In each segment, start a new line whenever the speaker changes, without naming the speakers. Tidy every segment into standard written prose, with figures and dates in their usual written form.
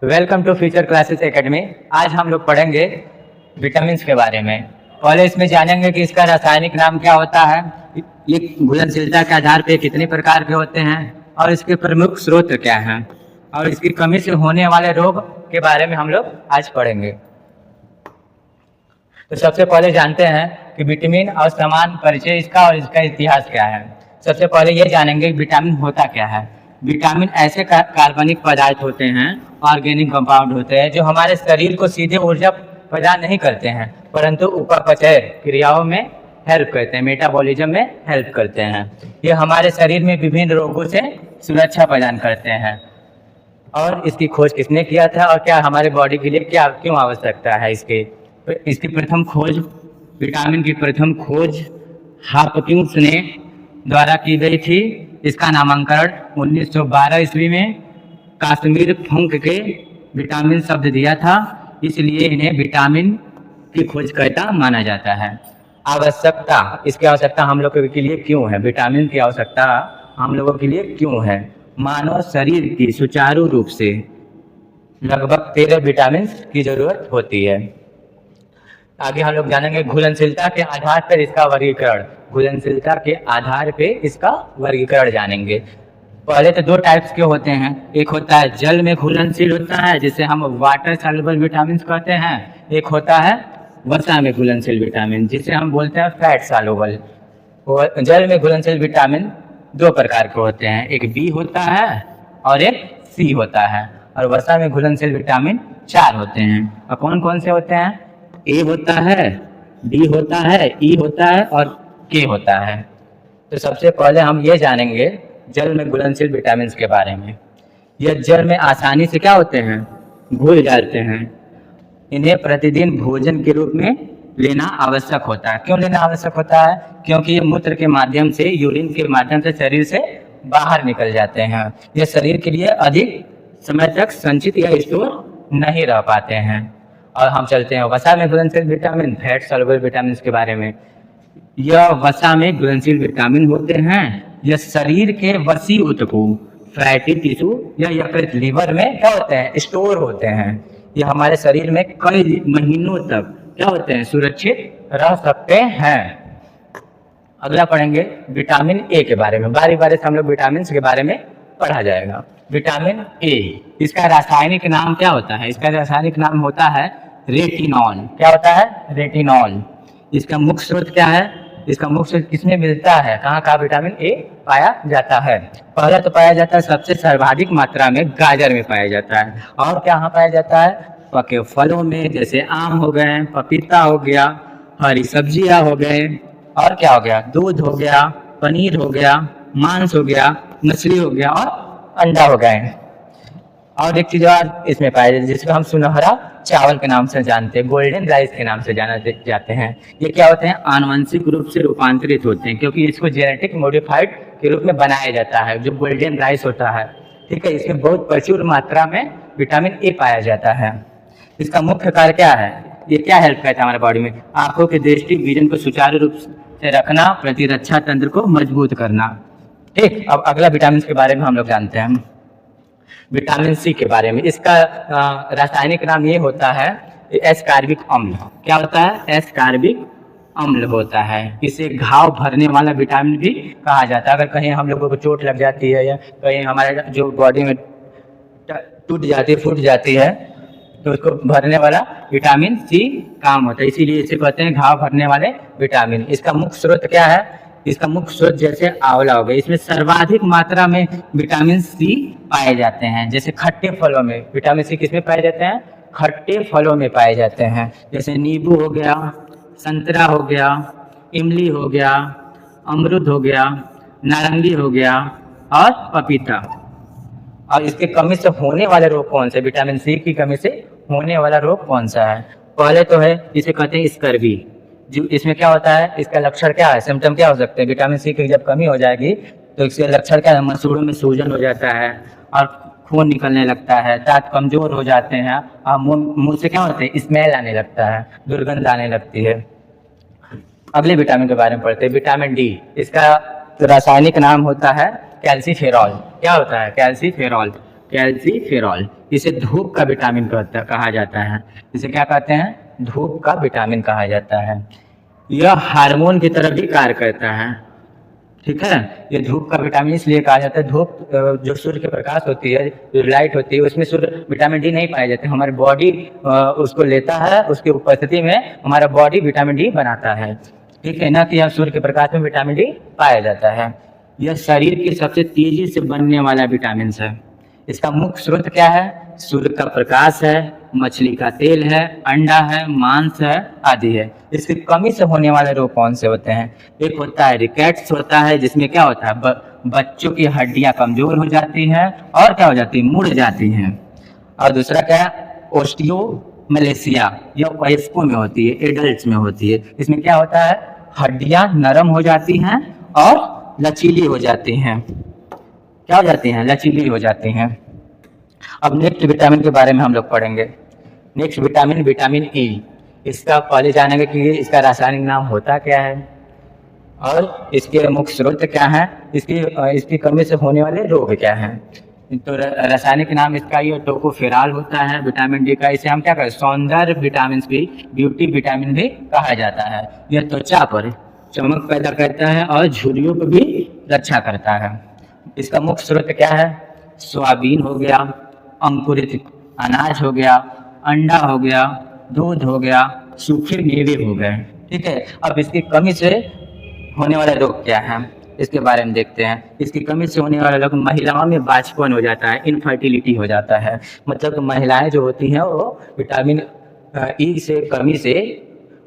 Welcome to future classes academy. आज हम लोग पढ़ेंगे विटामिन के बारे में। पहले इसमें जानेंगे कि इसका रासायनिक नाम क्या होता है, ये घुलनशीलता के आधार पर कितने प्रकार के होते हैं और इसके प्रमुख स्रोत क्या हैं, और इसकी कमी से होने वाले रोग के बारे में हम लोग आज पढ़ेंगे। तो सबसे पहले जानते हैं कि विटामिन और समान परिचय इसका और इसका इतिहास क्या है। सबसे पहले ये जानेंगे कि विटामिन होता क्या है। विटामिन ऐसे कार्बनिक पदार्थ होते हैं, ऑर्गेनिक कंपाउंड होते हैं, जो हमारे शरीर को सीधे ऊर्जा प्रदान नहीं करते हैं, परंतु उपापचय क्रियाओं में हेल्प करते हैं, मेटाबॉलिज्म में हेल्प करते हैं। ये हमारे शरीर में विभिन्न रोगों से सुरक्षा प्रदान करते हैं। और इसकी खोज किसने किया था और क्या हमारे बॉडी के लिए क्यों आवश्यकता है इसकी प्रथम खोज, विटामिन की प्रथम खोज हाफकिंस ने द्वारा की गई थी। इसका नामांकन 1912 ईस्वी में काश्मीर फंक के विटामिन शब्द दिया था, इसलिए इन्हें विटामिन की खोजकर्ता माना जाता है। आवश्यकता, इसकी आवश्यकता हम लोगों के लिए क्यों है, विटामिन की आवश्यकता हम लोगों के लिए क्यों है। मानव शरीर की सुचारू रूप से लगभग 13 विटामिन की जरूरत होती है। आगे हम लोग जानेंगे घुलनशीलता के आधार पर इसका वर्गीकरण। घुलनशीलता के आधार पे इसका वर्गीकरण जानेंगे। पहले तो दो टाइप्स के होते हैं, एक होता है जल में घुलनशील होता है जिसे हम वाटर सॉल्युबल विटामिन कहते हैं, एक होता है वसा में घुलनशील विटामिन जिसे हम बोलते हैं फैट सॉल्युबल। जल में घुलनशील विटामिन दो प्रकार के होते हैं, एक बी होता है और एक सी होता है, और वसा में घुलनशील विटामिन 4 होते हैं। और कौन कौन से होते हैं? ए होता है, डी होता है, ई होता है और के होता है। तो सबसे पहले हम ये जानेंगे जल में घुलनशील विटामिन के बारे में। यह जल में आसानी से क्या होते हैं, घुल जाते हैं। इन्हें प्रतिदिन भोजन के रूप में लेना आवश्यक होता है। क्यों लेना आवश्यक होता है? क्योंकि ये मूत्र के माध्यम से, यूरिन के माध्यम से शरीर से बाहर निकल जाते हैं। ये शरीर के लिए अधिक समय तक संचित या स्टोर नहीं रह पाते हैं। और हम चलते हैं वसा में घुलनशील विटामिन, फैट सॉल्युबल विटामिन के बारे में। यह वसा में घुलनशील विटामिन होते हैं। यह शरीर के वसी ऊतकों, फैटी टिश्यू या यकृत, लीवर में क्या होते हैं, स्टोर होते हैं। यह हमारे शरीर में कई महीनों तक क्या होते हैं, सुरक्षित रह सकते हैं। अगला पढ़ेंगे विटामिन ए के बारे में। बारी बारी से हम लोग विटामिन के बारे में पढ़ा जाएगा। विटामिन ए, इसका रासायनिक नाम क्या होता है? इसका रासायनिक नाम होता है रेटिनॉल। क्या होता है? रेटिनॉल। इसका मुख्य स्रोत क्या है? इसका मुख्य स्रोत किसमें मिलता है, कहाँ कहाँ विटामिन ए पाया जाता है? पहला तो पाया जाता है सबसे सर्वाधिक मात्रा में गाजर में पाया जाता है। और कहाँ पाया जाता है? पके फलों में, जैसे आम हो गए, पपीता हो गया, हरी सब्जियां हो गए, और क्या हो गया, दूध हो गया, पनीर हो गया, मांस हो गया, मछली हो गया और अंडा हो गए। और एक चीज और इसमें पाया जाता है जिसको हम सुनहरा चावल के नाम से जानते हैं, गोल्डन राइस के नाम से जाना जाते हैं। ये क्या होते हैं, आनुवंशिक रूप से रूपांतरित होते हैं, क्योंकि इसको जेनेटिक मॉडिफाइड के रूप में बनाया जाता है, जो गोल्डन राइस होता है। ठीक है, इसमें बहुत प्रचुर मात्रा में विटामिन ए पाया जाता है। इसका मुख्य कार्य क्या है? ये क्या हेल्प करता है हमारे बॉडी में? आंखों के दृष्टि विजन को सुचारू रूप से रखना, प्रतिरक्षा तंत्र को मजबूत करना। ठीक, अब अगला विटामिन के बारे में हम लोग जानते हैं, विटामिन सी के बारे में। इसका रासायनिक नाम ये होता है एस्कॉर्बिक अम्ल। क्या होता है? एस्कॉर्बिक अम्ल होता है। इसे घाव भरने वाला विटामिन भी कहा जाता है। अगर कहीं हम लोगों को चोट लग जाती है या कहीं हमारे जो बॉडी में टूट जाती है, फूट जाती है, तो उसको भरने वाला विटामिन सी काम होता है, इसीलिए इसे कहते हैं घाव भरने वाले विटामिन। इसका मुख्य स्रोत क्या है? इसका मुख्य स्रोत जैसे आंवला हो गया, इसमें सर्वाधिक मात्रा में विटामिन सी पाए जाते हैं। जैसे खट्टे फलों में विटामिन सी किसमें पाए जाते हैं? खट्टे फलों में पाए जाते हैं, जैसे नींबू हो गया, संतरा हो गया, इमली हो गया, अमरूद हो गया, नारंगी हो गया और पपीता। और इसके कमी से होने वाले रोग कौन से? विटामिन सी की कमी से होने वाला रोग कौन सा है? पहले तो है, इसे कहते हैं स्कर्वी। जो इसमें क्या होता है, इसका लक्षण क्या है, सिम्टम क्या हो सकते हैं? विटामिन सी की जब कमी हो जाएगी तो इसके लक्षण क्या है? मसूड़ों में सूजन हो जाता है और खून निकलने लगता है, दांत कमजोर हो जाते हैं और मुंह से क्या होते हैं, स्मेल आने लगता है, दुर्गंध आने लगती है। अगले विटामिन के बारे में पढ़ते हैं, विटामिन डी। इसका रासायनिक नाम होता है कैल्सीफेरॉल। क्या होता है? कैल्सीफेरॉल। कैल्सीफेरॉल। इसे धूप का विटामिन कहा जाता है। इसे क्या कहते हैं? धूप का विटामिन कहा जाता है। यह हार्मोन की तरह भी कार्य करता है। ठीक है, ये धूप का विटामिन इसलिए कहा जाता है, धूप जो सूर्य के प्रकाश होती है, जो लाइट होती है, उसमें सूर्य विटामिन डी नहीं पाए जाते। हमारी बॉडी उसको लेता है, उसकी उपस्थिति में हमारा बॉडी विटामिन डी बनाता है। ठीक है, न कि यह सूर्य के प्रकाश में विटामिन डी पाया जाता है। यह शरीर की सबसे तेजी से बनने वाला विटामिन है। इसका मुख्य स्रोत क्या है? सूर्य का प्रकाश है, मछली का तेल है, अंडा है, मांस है आदि है। इसकी कमी से होने वाले रोग कौन से होते हैं? एक होता है रिकेट्स होता है, जिसमें क्या होता है, बच्चों की हड्डियां कमजोर हो जाती हैं और क्या हो जाती है, मुड़ जाती हैं। और दूसरा क्या है? ओस्टियोमलेशिया, यह वयस्कों में होती है, एडल्ट में होती है। इसमें क्या होता है, हड्डियां नरम हो जाती हैं और लचीली हो जाती हैं। क्या हो जाती हैं? लचीली हो जाती हैं। अब नेक्स्ट विटामिन के बारे में हम लोग पढ़ेंगे। Next vitamin, vitamin E. इसका पहले जानेंगे कि इसका रासायनिक नाम होता क्या है और इसके मुख्य स्रोत क्या है, इसकी कमी से होने वाले रोग क्या हैं। तो रासायनिक नाम इसका ये टोकोफेरॉल होता है। विटामिन डी का इसे हम क्या कहते हैं, सौंदर्य विटामिन भी, ब्यूटी विटामिन भी कहा जाता है। यह त्वचा पर चमक पैदा करता है और झुर्रियों को भी रक्षा करता है। इसका मुख्य स्रोत क्या है? सोयाबीन हो गया, अंकुरित अनाज हो गया, अंडा हो गया, दूध हो गया, सूखे मेवे हो गए। ठीक है, अब इसकी कमी से होने वाले रोग क्या हैं, इसके बारे में देखते हैं। इसकी कमी से होने वाले रोग, महिलाओं में बांझपन हो जाता है, इनफर्टिलिटी हो जाता है। मतलब महिलाएं जो होती हैं वो विटामिन ई से कमी से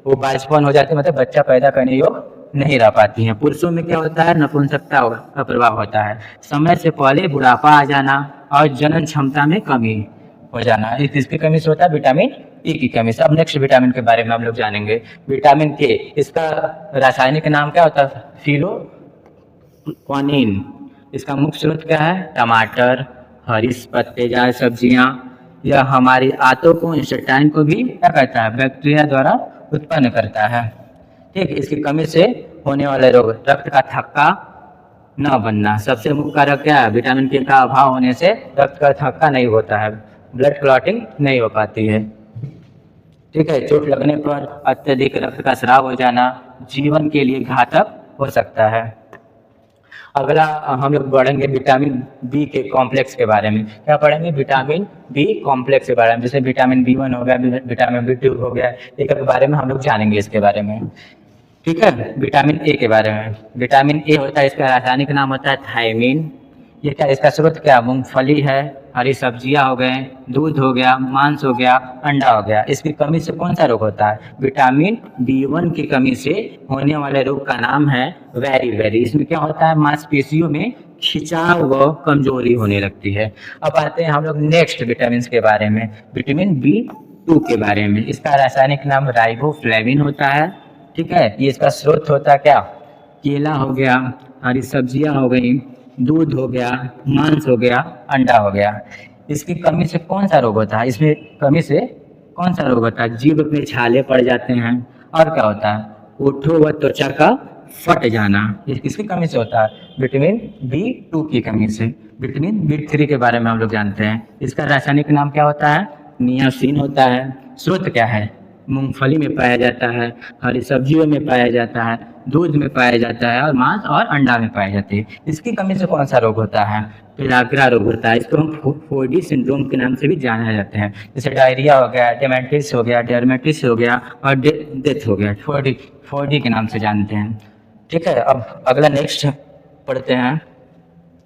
वो बांझपन हो जाती है, मतलब बच्चा पैदा करने योग्य नहीं रह पाती हैं। पुरुषों में क्या होता है, नपुंसकता का प्रभाव होता है, समय से पहले बुढ़ापा आ जाना और जनन क्षमता में कमी हो जाना, इसकी कमी से होता है विटामिन ई की कमी से। अब नेक्स्ट विटामिन के बारे में हम लोग जानेंगे। विटामिन के, इसका रासायनिक नाम क्या होता है? फिलोक्विनिन। इसका मुख्य स्रोत क्या है? टमाटर, हरी पत्तेदार सब्जियां। यह हमारी आंतों को, इंस्टेटाइन को भी क्या करता है, बैक्टीरिया द्वारा उत्पन्न करता है। ठीक, इसकी कमी से होने वाले रोग, रक्त का थक्का न बनना। सबसे मुख्य कारक क्या है? विटामिन के का अभाव होने से रक्त का थक्का नहीं होता है, ब्लड क्लॉटिंग नहीं हो पाती है। ठीक है, चोट लगने पर अत्यधिक रक्त का स्राव हो जाना जीवन के लिए घातक हो सकता है। अगला हम लोग बढ़ेंगे विटामिन बी के कॉम्प्लेक्स के बारे में। क्या पढ़ेंगे? विटामिन बी कॉम्प्लेक्स के बारे में, जैसे विटामिन B1 हो गया, विटामिन B2 हो गया, एक के बारे में हम लोग जानेंगे इसके बारे में। ठीक है, विटामिन ए के बारे में। विटामिन ए होता है, इसका रासायनिक नाम होता है थायमीन। ये क्या, इसका स्रोत क्या? मूंगफली है, हरी सब्जियां हो गए, दूध हो गया, मांस हो गया, अंडा हो गया। इसकी कमी से कौन सा रोग होता है? विटामिन B1 की कमी से होने वाले रोग का नाम है वेरी। इसमें क्या होता है? मांसपेशियों में खिंचाव व कमजोरी होने लगती है। अब आते हैं हम लोग नेक्स्ट विटामिन के बारे में, विटामिन B2 के बारे में। इसका रासायनिक नाम राइबोफ्लेविन होता है। ठीक है, ये इसका स्रोत होता है क्या? केला हो गया, हरी सब्जियां हो गई, दूध हो गया, मांस हो गया, अंडा हो गया। इसकी कमी से कौन सा रोग होता है? इसमें कमी से कौन सा रोग होता है? जीभ में छाले पड़ जाते हैं और क्या होता है? ओठों व त्वचा का फट जाना, किसकी कमी से होता है? विटामिन B2 की कमी से। विटामिन B3 के बारे में हम लोग जानते हैं। इसका रासायनिक नाम क्या होता है? नियासिन होता है। स्रोत क्या है? मूंगफली में पाया जाता है, हरी सब्जियों में पाया जाता है, दूध में पाया जाता है और मांस और अंडा में पाई जाती है। इसकी कमी से कौन सा रोग होता है? पेलाग्रा रोग होता है। इसको हम फोर्डी सिंड्रोम के नाम से भी जाना जाते हैं। जैसे डायरिया हो गया, डेमेटिस हो गया, डर्मेटिस हो गया और डेथ हो गया, फोर्डी के नाम से जानते हैं। ठीक है, अब अगला नेक्स्ट पढ़ते हैं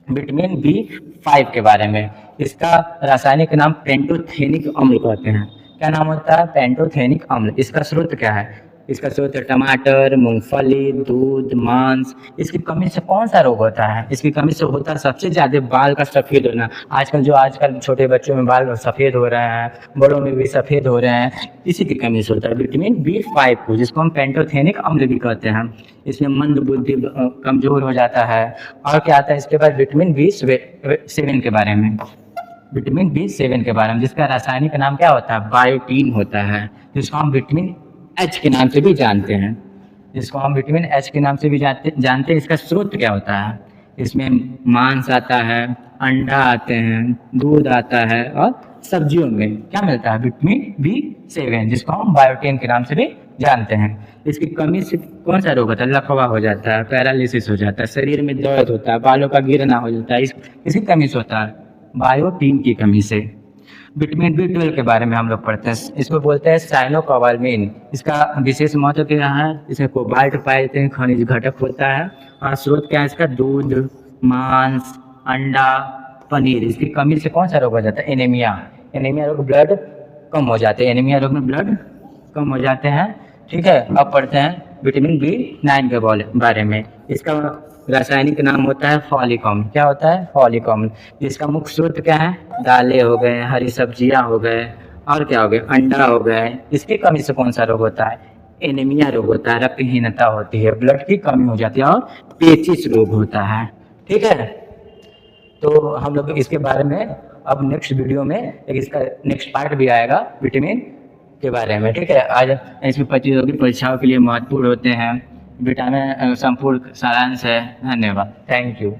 विटामिन B5 के बारे में। इसका रासायनिक नाम पेंटोथेनिक अम्ल कहते हैं। क्या नाम होता है? पेंटोथेनिक अम्ल। इसका स्रोत क्या है? इसका स्रोत टमाटर, मूंगफली, दूध, मांस। इसकी कमी से कौन सा रोग होता है? इसकी कमी से होता है सबसे ज्यादा बाल का सफेद होना। आजकल छोटे बच्चों में बाल सफेद हो रहे हैं, बड़ों में भी सफेद हो रहे हैं, इसी की कमी से होता है। विटामिन B5 को, जिसको हम पेंटोथेनिक अम्ल भी कहते हैं, इसमें मंद बुद्धि कमजोर हो जाता है। और क्या आता है इसके बाद? विटामिन B7 के बारे में। विटामिन B7 के बारे में, जिसका रासायनिक नाम क्या होता है? बायोटीन होता है, जिसको हम विटामिन H के नाम से भी जानते हैं। इसका स्रोत क्या होता है? इसमें मांस आता है, अंडा आते हैं, दूध आता है और सब्जियों में क्या मिलता है, विटामिन B7 जिसको हम बायोटिन के नाम से भी जानते हैं। इसकी कमी से कौन सा रोग होता है, लकवा हो जाता है, पैरालिसिस हो जाता है, शरीर में दर्द होता है, बालों का गिरना हो जाता है, इसकी कमी से होता है, बायोटिन की कमी से। विटामिन B12 के बारे में हम लोग पढ़ते हैं, इसको बोलते हैं साइनोकोबालमिन। इसका विशेष महत्व क्या है, इसमें कोबाल्ट पाए जाते हैं, खनिज घटक होता है और स्रोत क्या है इसका, दूध, मांस, अंडा, पनीर। इसकी कमी से कौन सा रोग हो जाता है, एनीमिया। एनीमिया रोग ब्लड कम हो जाते हैं, एनीमिया रोग में ब्लड कम हो जाते हैं। ठीक है, अब पढ़ते हैं विटामिन B9 के बारे में। इसका रासायनिक नाम होता है फॉलिकम। क्या होता है, फॉलिकम। इसका मुख्य स्रोत क्या है, दालें हो गए, हरी सब्जियां हो गए और क्या हो गए, अंडा हो गए। इसकी कमी से कौन सा रोग होता है, एनीमिया रोग होता है, रक्तहीनता होती है, ब्लड की कमी हो जाती है और पेचिश रोग होता है। ठीक है, तो हम लोग इसके बारे में अब नेक्स्ट वीडियो में एक इसका नेक्स्ट पार्ट भी आएगा विटामिन के बारे में। ठीक है, आज इसमें प्रतियोगी की परीक्षाओं के लिए महत्वपूर्ण होते हैं विटामिन संपूर्ण सारांश है। धन्यवाद, थैंक यू।